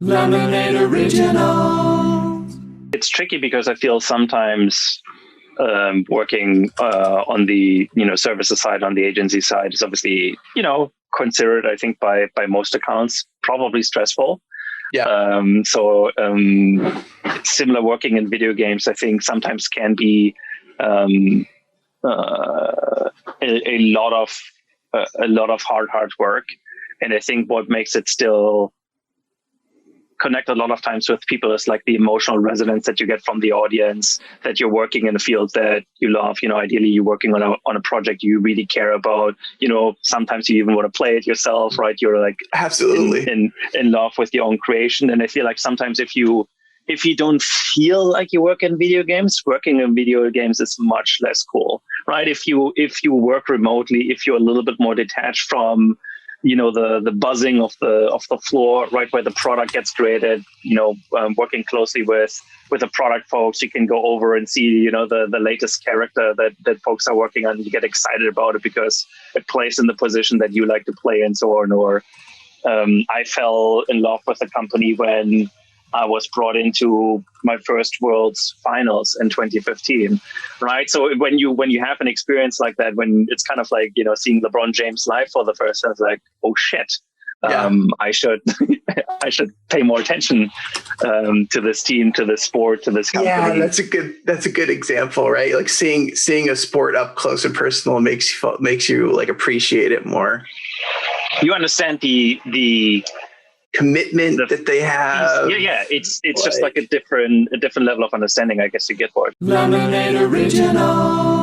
Lemonade Original. It's tricky because I feel sometimes working on the services side, on the agency side, is obviously considered, I think, by most accounts probably stressful. Yeah. Similar working in video games, I think, sometimes can be a lot of hard work, and I think what makes it still connect a lot of times with people is like the emotional resonance that you get from the audience, that you're working in a field that you love. Ideally you're working on a project you really care about. Sometimes you even want to play it yourself, right? You're like absolutely in love with your own creation. And I feel like sometimes if you don't feel like you work in video games, working in video games is much less cool, right? If you work remotely, if you're a little bit more detached from the buzzing of the floor, right, where the product gets created, working closely with the product folks, you can go over and see, the latest character that folks are working on. You get excited about it because it plays in the position that you like to play and so on. Or I fell in love with the company when I was brought into my first World's Finals in 2015, right? So when you have an experience like that, when it's kind of like, seeing LeBron James live for the first time, it's like, oh shit, yeah. I should pay more attention to this team, to this sport, to this company. Yeah, that's a good example, right? Like seeing a sport up close and personal makes you like appreciate it more. You understand the commitment that they have. Yeah. It's just like a different level of understanding, I guess, you get for it. Lemonade Original.